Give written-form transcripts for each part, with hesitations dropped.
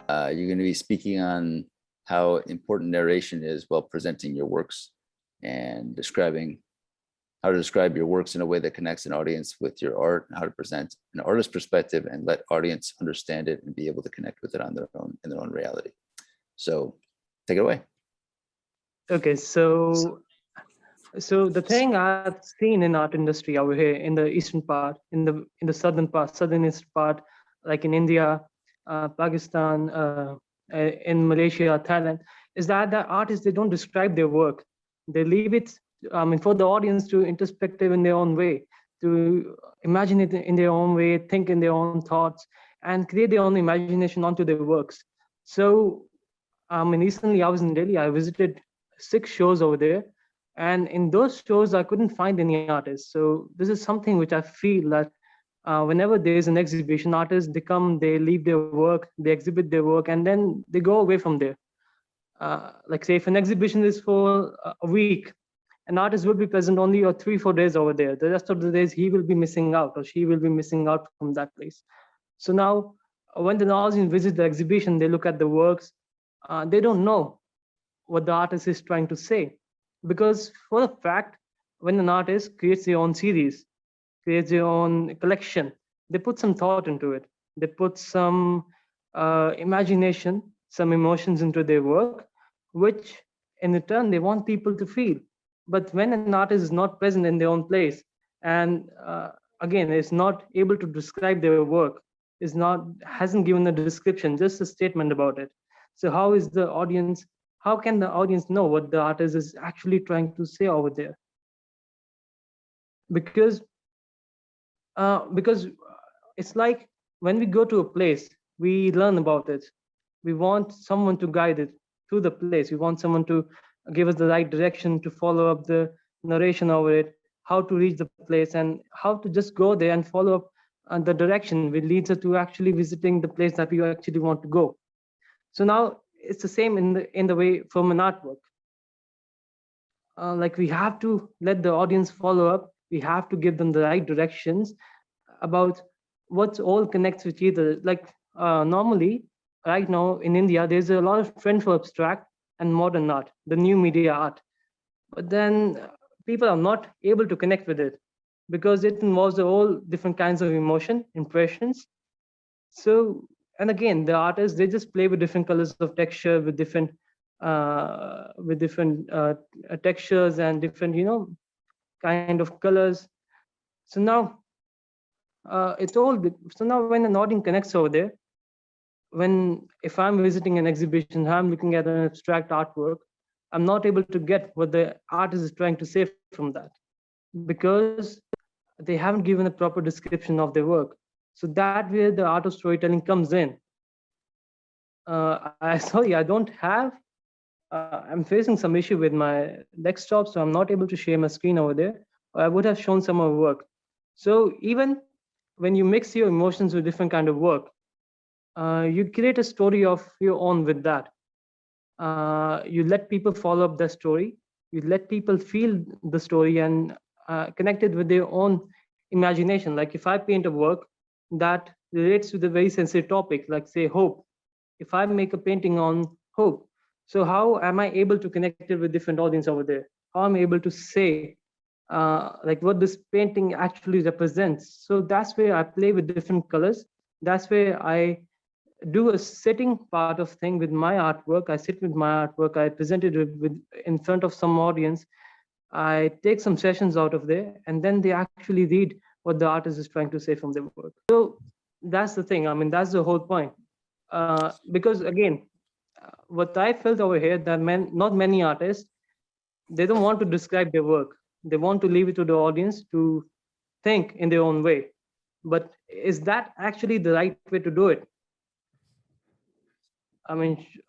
You're going to be speaking on how important narration is while presenting your works, and describing how to describe your works in a way that connects an audience with your art, and how to present an artist's perspective and let audience understand it and be able to connect with it on their own, in their own reality. So take it away. Okay, so the thing I've seen in art industry over here in the eastern part, in the southern part, southern eastern part, like in India, Pakistan, in Malaysia, Thailand, is that the artists, they don't describe their work. They leave it, for the audience to introspective in their own way, to imagine it in their own way, think in their own thoughts, and create their own imagination onto their works. So, recently I was in Delhi. I visited 6 shows over there, and in those shows I couldn't find any artists. So this is something which I feel that whenever there is an exhibition, artists, they come, they leave their work, they exhibit their work, and then they go away from there. Like say if an exhibition is for a week, an artist will be present only 3-4 days over there. The rest of the days he will be missing out, or she will be missing out from that place. So now when the audience visits the exhibition, they look at the works, they don't know what the artist is trying to say. Because for a fact, when an artist creates their own series, creates their own collection, they put some thought into it. They put some imagination, some emotions into their work, which in return they want people to feel. But when an artist is not present in their own place, and again is not able to describe their work, hasn't given a description, just a statement about it. So how can the audience know what the artist is actually trying to say over there? Because it's like when we go to a place, we learn about it. We want someone to guide it through the place. We want someone to give us the right direction, to follow up the narration over it, how to reach the place, and how to just go there and follow up the direction which leads us to actually visiting the place that we actually want to go. So now it's the same in the way from an artwork. Like we have to let the audience follow up. We have to give them the right directions about what's all connects with each other. Like normally, right now in India, there's a lot of trend for abstract and modern art, the new media art. But then people are not able to connect with it because it involves all different kinds of emotion, impressions. So, and again, the artists, they just play with different colors of texture, with different textures and different, kind of colors. So now so now when an audience connects over there, if I'm visiting an exhibition, I'm looking at an abstract artwork, I'm not able to get what the artist is trying to say from that, because they haven't given a proper description of their work. So that where the art of storytelling comes in. I don't have, I'm facing some issue with my desktop, so I'm not able to share my screen over there, or I would have shown some of work. So even when you mix your emotions with different kind of work, you create a story of your own with that. You let people follow up the story. You let people feel the story and connect it with their own imagination. Like if I paint a work that relates to the very sensitive topic, like say hope. If I make a painting on hope, so how am I able to connect it with different audience over there? How am I able to say like what this painting actually represents? So that's where I play with different colors. That's where I do a sitting part of thing with my artwork. I sit with my artwork. I present it with in front of some audience. I take some sessions out of there, and then they actually read what the artist is trying to say from their work. So that's the thing. That's the whole point. Because again, what I felt over here, that not many artists, they don't want to describe their work. They want to leave it to the audience to think in their own way. But is that actually the right way to do it?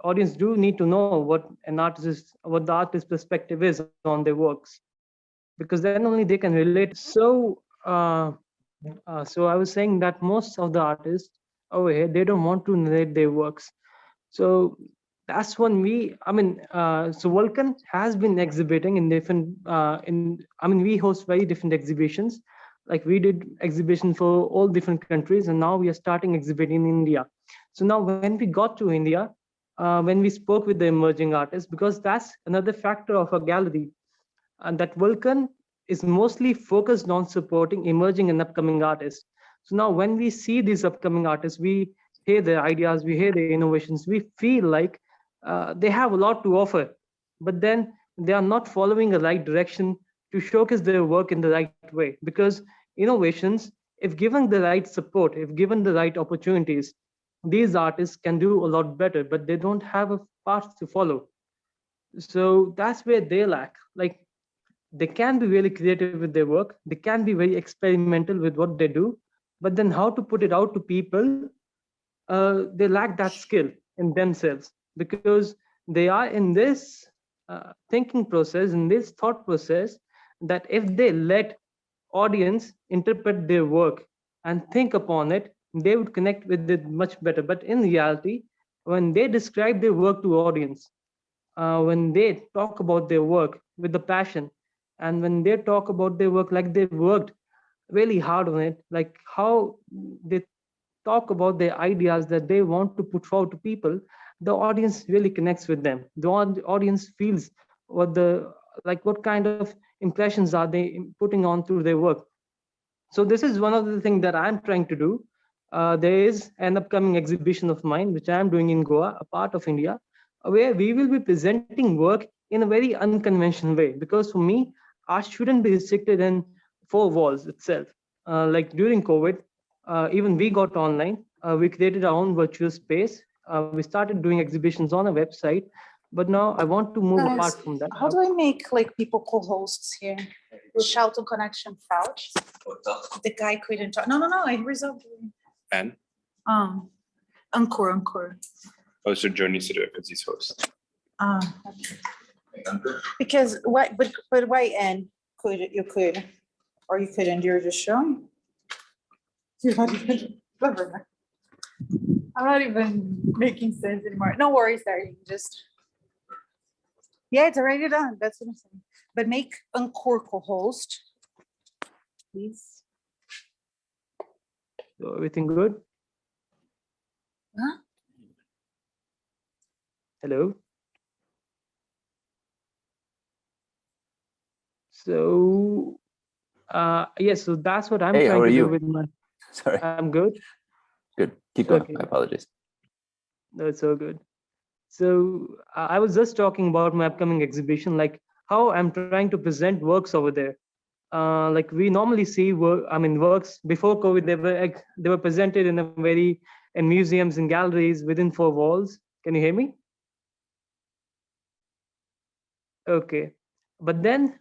Audience do need to know what the artist's perspective is on their works, because then only they can relate. So, so I was saying that most of the artists over here, they don't want to narrate their works. So that's when so Vulcan has been exhibiting in different, we host very different exhibitions. Like we did exhibition for all different countries, and now we are starting exhibiting in India. So now when we got to India, when we spoke with the emerging artists, because that's another factor of a gallery, and that Vulcan is mostly focused on supporting emerging and upcoming artists. So now when we see these upcoming artists, we hear their ideas, we hear their innovations, we feel like they have a lot to offer, but then they are not following the right direction to showcase their work in the right way. Because innovations, if given the right support, if given the right opportunities, these artists can do a lot better, but they don't have a path to follow. So that's where they lack. Like, they can be really creative with their work, they can be very experimental with what they do, but then how to put it out to people, they lack that skill in themselves, because they are in this thinking process, in this thought process, that if they let audience interpret their work and think upon it, they would connect with it much better. But in reality, when they describe their work to audience, when they talk about their work with the passion, and when they talk about their work like they've worked really hard on it, like how they talk about their ideas that they want to put forward to people, the audience really connects with them. The audience feels what the, like what kind of impressions are they putting on through their work. So this is one of the things that I'm trying to do. There is an upcoming exhibition of mine which I'm doing in Goa, a part of India, where we will be presenting work in a very unconventional way. Because for me, art shouldn't be restricted in four walls itself. Like during COVID, even we got online. We created our own virtual space. We started doing exhibitions on a website, but now I want to move Guys, apart from that. how do I make like people co-hosts here? Shout on connection fout. The guy couldn't talk. No, I resolved. And Encore. oh, so Joe needs to do it because he's host. Because why? But why? And you could, or you couldn't. You're just showing. I'm not even making sense anymore. No worries, there. You can just. Yeah, it's already done. That's what I'm saying. But make Encore co-host, please. So everything good? Huh? Hello. So yes, so that's what I'm Hey, how trying are to do you? with my. Sorry. I'm good. Good. Keep going. Okay. My apologies. No, it's so good. So I was just talking about my upcoming exhibition, like how I'm trying to present works over there. Like we normally see work, I mean works before COVID, they were presented in museums and galleries within four walls. Can you hear me? Okay. But then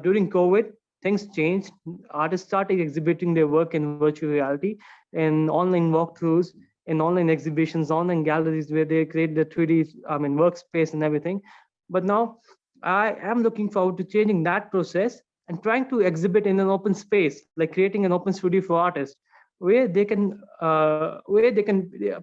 during COVID, things changed. Artists started exhibiting their work in virtual reality, in online walkthroughs, in online exhibitions, online galleries where they create the 3D, I mean, workspace and everything. But now I am looking forward to changing that process and trying to exhibit in an open space, like creating an open studio for artists, where they can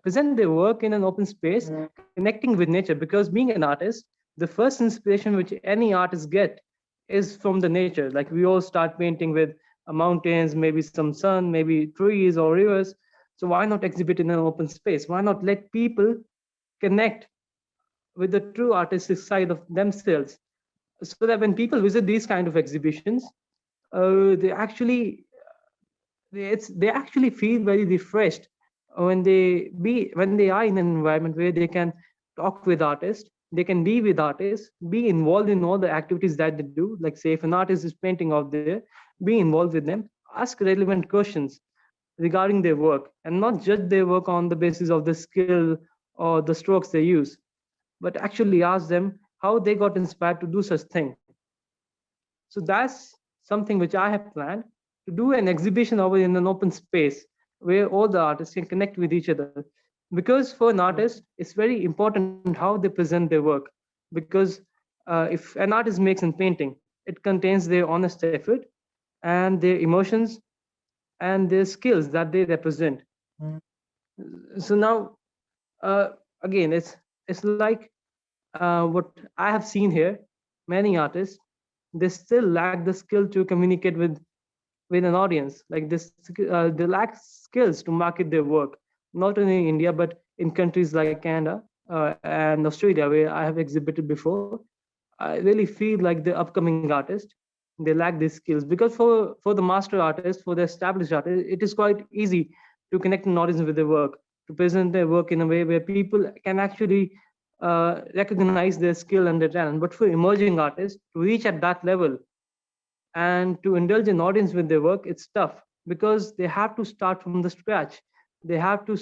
present their work in an open space, connecting with nature. Because being an artist, the first inspiration which any artist get is from the nature. Like we all start painting with mountains, maybe some sun, maybe trees or rivers. So why not exhibit in an open space? Why not let people connect with the true artistic side of themselves, so that when people visit these kind of exhibitions, they actually feel very refreshed when they are in an environment where they can talk with artists, they can be with artists, be involved in all the activities that they do. Like say if an artist is painting out there, be involved with them, ask relevant questions regarding their work, and not judge their work on the basis of the skill or the strokes they use, but actually ask them how they got inspired to do such thing. So that's something which I have planned, to do an exhibition over in an open space where all the artists can connect with each other. Because for an artist, it's very important how they present their work. Because if an artist makes a painting, it contains their honest effort and their emotions and their skills that they represent. So now, again, it's like what I have seen here. Many artists, they still lack the skill to communicate with an audience. Like this, they lack skills to market their work, not only in India but in countries like Canada and Australia, where I have exhibited before, I really feel like the upcoming artist, they lack these skills, because for the master artist, for the established artist, it is quite easy to connect an audience with their work, to present their work in a way where people can actually recognize their skill and their talent. But for emerging artists to reach at that level and to indulge an audience with their work, it's tough, because they have to start from the scratch. They have to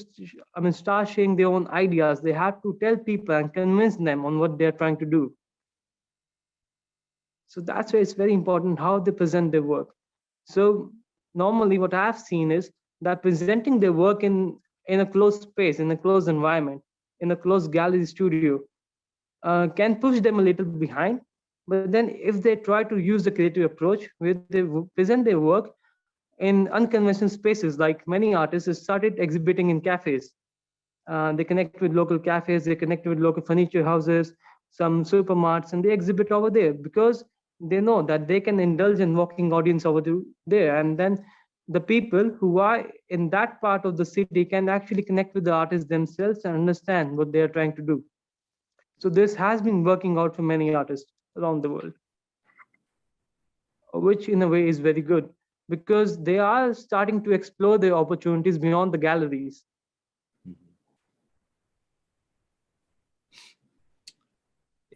start sharing their own ideas. They have to tell people and convince them on what they're trying to do. So that's why it's very important how they present their work. So normally what I've seen is that presenting their work in a closed space, in a closed environment, in a closed gallery studio, can push them a little behind. But then if they try to use the creative approach where they present their work in unconventional spaces, like many artists have started exhibiting in cafes. They connect with local cafes, they connect with local furniture houses, some supermarkets, and they exhibit over there, because they know that they can indulge in walking audience over there. And then the people who are in that part of the city can actually connect with the artists themselves and understand what they are trying to do. So this has been working out for many artists around the world, which in a way is very good, because they are starting to explore their opportunities beyond the galleries.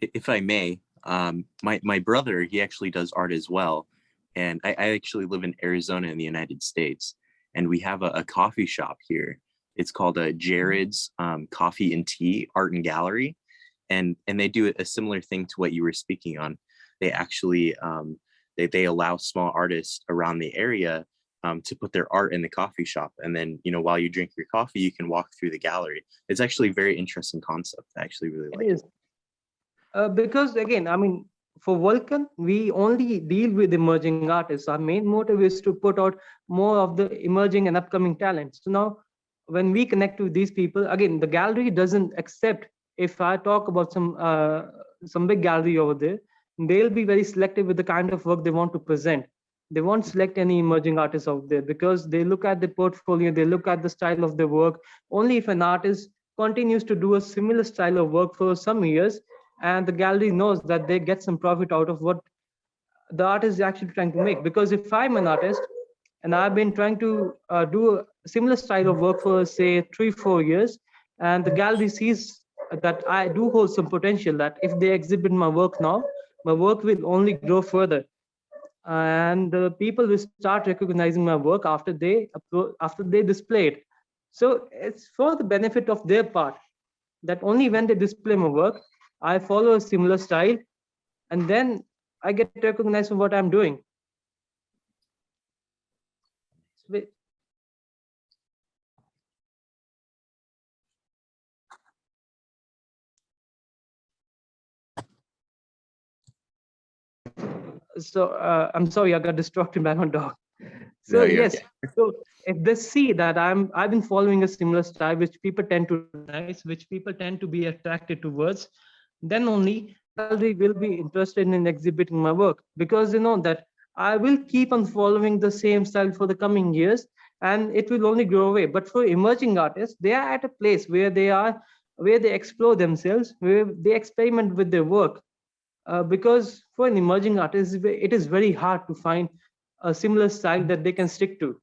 If I may, my brother, he actually does art as well. And I actually live in Arizona in the United States. And we have a coffee shop here. It's called Jared's Coffee and Tea Art and Gallery. And they do a similar thing to what you were speaking on. They actually, they allow small artists around the area to put their art in the coffee shop. And then, while you drink your coffee, you can walk through the gallery. It's actually a very interesting concept. I actually really like it. Because again, for Vulcan, we only deal with emerging artists. Our main motive is to put out more of the emerging and upcoming talents. So now, when we connect with these people, again, the gallery doesn't accept. If I talk about some big gallery over there, they'll be very selective with the kind of work they want to present. They won't select any emerging artists out there, because they look at the portfolio, they look at the style of their work. Only if an artist continues to do a similar style of work for some years, and the gallery knows that they get some profit out of what the artist is actually trying to make. Because if I'm an artist and I've been trying to do a similar style of work for, say, 3-4 years, and the gallery sees that I do hold some potential, that if they exhibit my work now, my work will only grow further, and the people will start recognizing my work after they display it. So it's for the benefit of their part, that only when they display my work, I follow a similar style, and then I get recognized for what I'm doing. So I'm sorry, I got distracted by my dog. So No, you're yes, so if they see that I've been following a similar style, which people tend to recognize, which people tend to be attracted towards, then only gallery will be interested in exhibiting my work, because they know that I will keep on following the same style for the coming years, and it will only grow away. But for emerging artists, they are at a place where they explore themselves, where they experiment with their work. Because for an emerging artist, it is very hard to find a similar style that they can stick to.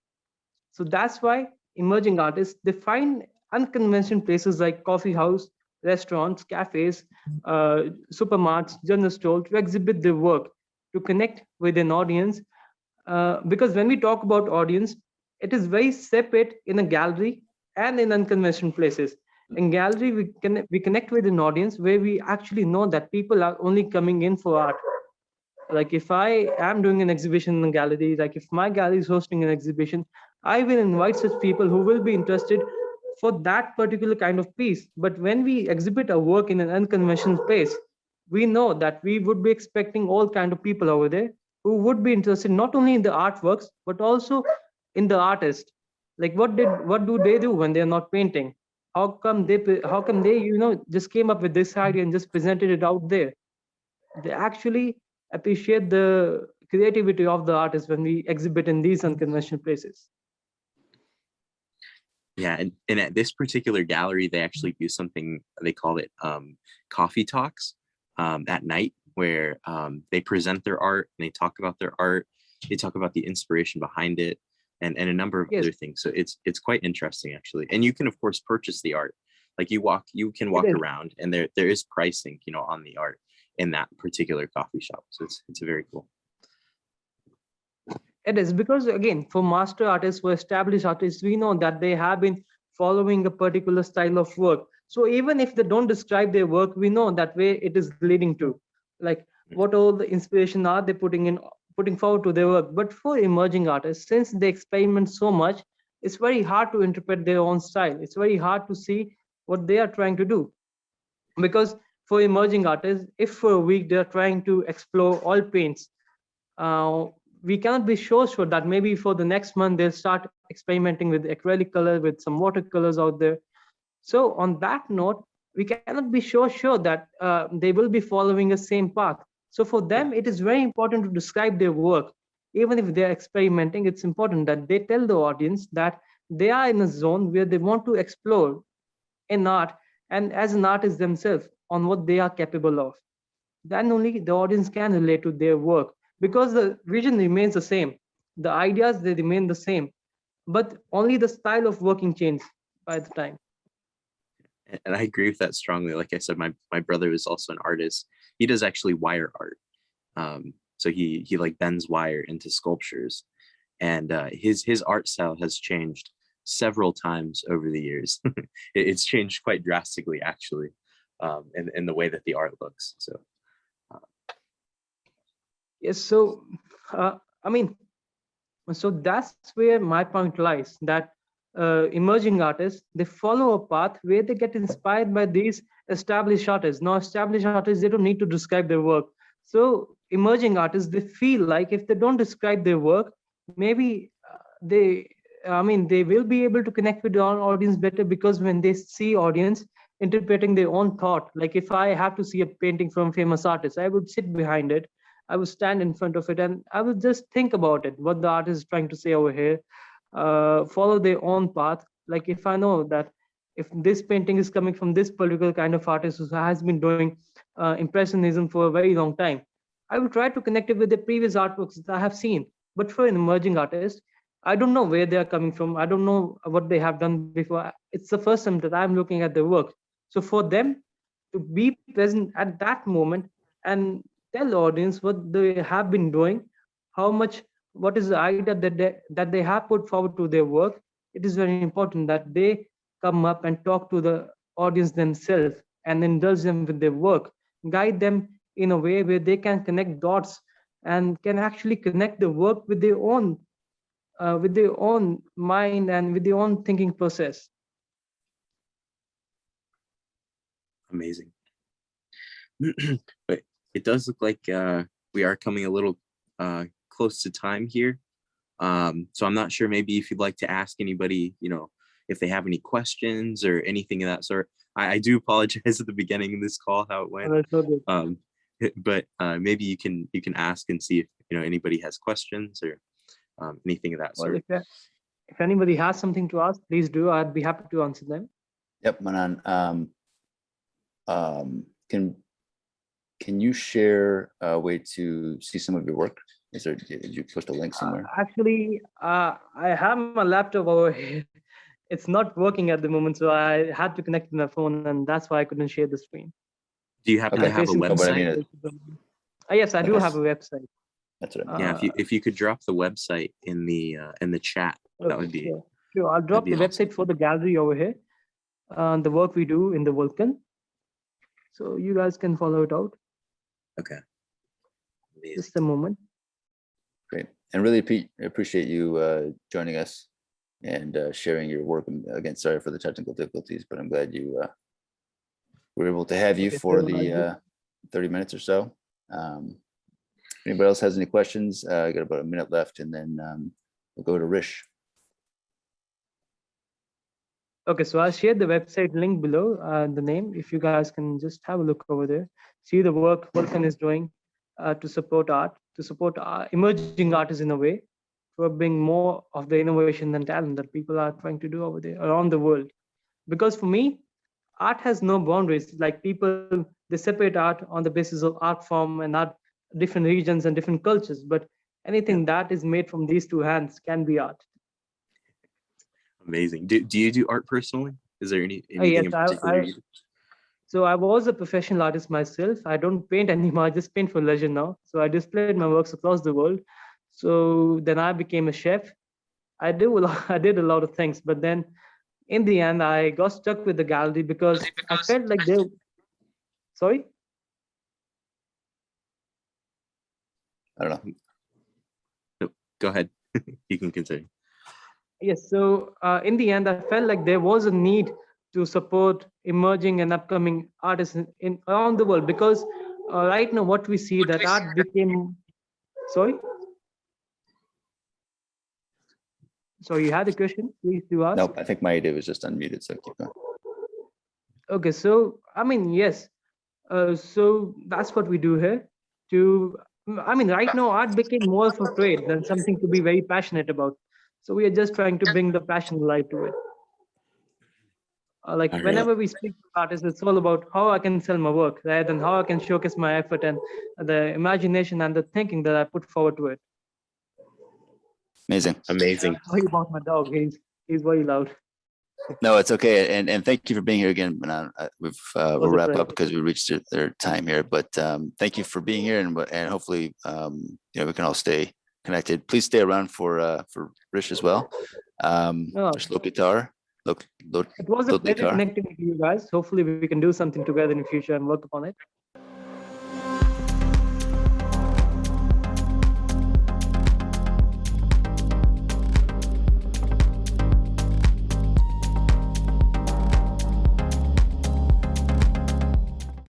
So that's why emerging artists, they find unconventional places like coffee house, restaurants, cafes, supermarkets, general stores to exhibit their work, to connect with an audience. Because when we talk about audience, it is very separate in a gallery and in unconventional places. In gallery, we connect with an audience where we actually know that people are only coming in for art. Like if I am doing an exhibition in a gallery, like if my gallery is hosting an exhibition, I will invite such people who will be interested for that particular kind of piece. But when we exhibit our work in an unconventional place, we know that we would be expecting all kind of people over there who would be interested not only in the artworks, but also in the artist. Like what do they do when they're not painting? How come they just came up with this idea and just presented it out there? They actually appreciate the creativity of the artist when we exhibit in these unconventional places. Yeah, and at this particular gallery, they actually do something, they call it coffee talks at night, where they present their art and they talk about their art. They talk about the inspiration behind it and a number of Yes, other things. So it's quite interesting, actually. And you can, of course, purchase the art. Like you can it walk is. around and there is pricing, on the art in that particular coffee shop. So it's very cool. It is because, again, for master artists, for established artists, we know that they have been following a particular style of work. So even if they don't describe their work, we know that way it is leading to, like, what all the inspiration are they putting forward to their work. But for emerging artists, since they experiment so much, it's very hard to interpret their own style. It's very hard to see what they are trying to do. Because for emerging artists, if for a week they're trying to explore all paints, uh, we cannot be sure that maybe for the next month they'll start experimenting with acrylic color, with some watercolors out there. So on that note, we cannot be sure that they will be following the same path. So for them, it is very important to describe their work. Even if they're experimenting, it's important that they tell the audience that they are in a zone where they want to explore in art and as an artist themselves on what they are capable of. Then only the audience can relate to their work, because the vision remains the same, the ideas they remain the same, but only the style of working changes by the time. And I agree with that strongly. Like I said, my brother is also an artist. He does actually wire art. So he like bends wire into sculptures, and his art style has changed several times over the years. It's changed quite drastically, actually, in the way that the art looks. So Yes, so I mean, so that's where my point lies, that emerging artists, they follow a path where they get inspired by these established artists. Now established artists, they don't need to describe their work. So emerging artists, they feel like if they don't describe their work, maybe they will be able to connect with the audience better, because when they see audience interpreting their own thought, like if I have to see a painting from famous artist, I would sit behind it, I would stand in front of it, and I would just think about it, what the artist is trying to say over here, follow their own path. Like if I know that if this painting is coming from this particular kind of artist who has been doing impressionism for a very long time, I will try to connect it with the previous artworks that I have seen. But for an emerging artist, I don't know where they are coming from. I don't know what they have done before. It's the first time that I'm looking at their work. So for them to be present at that moment and tell the audience what they have been doing, how much, what is the idea that they have put forward to their work, it is very important that they come up and talk to the audience themselves and indulge them with their work, guide them in a way where they can connect dots and can actually connect the work with their own mind and with their own thinking process. amazing. But it does look like we are coming a little close to time here. So I'm not sure, maybe if you'd like to ask anybody, if they have any questions or anything of that sort. I do apologize at the beginning of this call how it went. That's so good. But maybe you can ask and see if anybody has questions or anything of that Well, sort. if anybody has something to ask, please do. I'd be happy to answer them. Yep, Manan. Can you share a way to see some of your work? Did you post a link somewhere? Actually, I have my laptop over here. It's not working at the moment, so I had to connect to my phone, and that's why I couldn't share the screen. Do you happen to have a Facing No, but I website? mean, yes, I do Okay. have a website. That's what I mean. Yeah, if you could drop the website in the chat, that would be Sure. I'll drop be the website for the gallery over here. The work we do in the Vulcan, so you guys can follow it out. okay. Amazing. Just a moment. Great. And really appreciate you joining us and sharing your work. And again, sorry for the technical difficulties, but I'm glad you were able to have you Okay, for so the 30 minutes or so. Anybody else has any questions? I got about a minute left, and then we'll go to Rish. Okay, so I'll share the website link below, the name, if you guys can just have a look over there, see the work Vulcan is doing to support art, to support emerging artists in a way. curbing more of the innovation and talent that people are trying to do over there around the world. Because for me, art has no boundaries. Like people, they separate art on the basis of art form and art, different regions and different cultures. But anything that is made from these two hands can be art. Amazing. Do you do art personally? Is there anything Yes, in particular? you do? so I was a professional artist myself. I don't paint anymore. I just paint for leisure now. So I displayed my works across the world. So then I became a chef. I do a lot, I did a lot of things, but then in the end, I got stuck with the gallery because I felt like they. Sorry. I don't know. No, go ahead. You can continue. Yes. So in the end, I felt like there was a need to support emerging and upcoming artists in around the world because right now what we see that art became. Sorry. So you had a question, please do ask. Nope, I think my idea was just unmuted, so keep going. Okay, so I mean, yes. So that's what we do here. I mean, right now art became more of a trade than something to be very passionate about. So we are just trying to bring the passion alive to it. Like All right. whenever we speak to artists, it's all about how I can sell my work rather than how I can showcase my effort and the imagination and the thinking that I put forward to it. Amazing. Amazing. Sorry about my dog. He's very loud. No, it's okay. And thank you for being here again, Manan. We'll wrap pleasure. up because we reached their time here, but thank you for being here and hopefully, we can all stay connected. Please stay around for Rish as well. No. Rish Lokitar. It was a pleasure Loklikar. connecting with you guys. Hopefully we can do something together in the future and work upon it.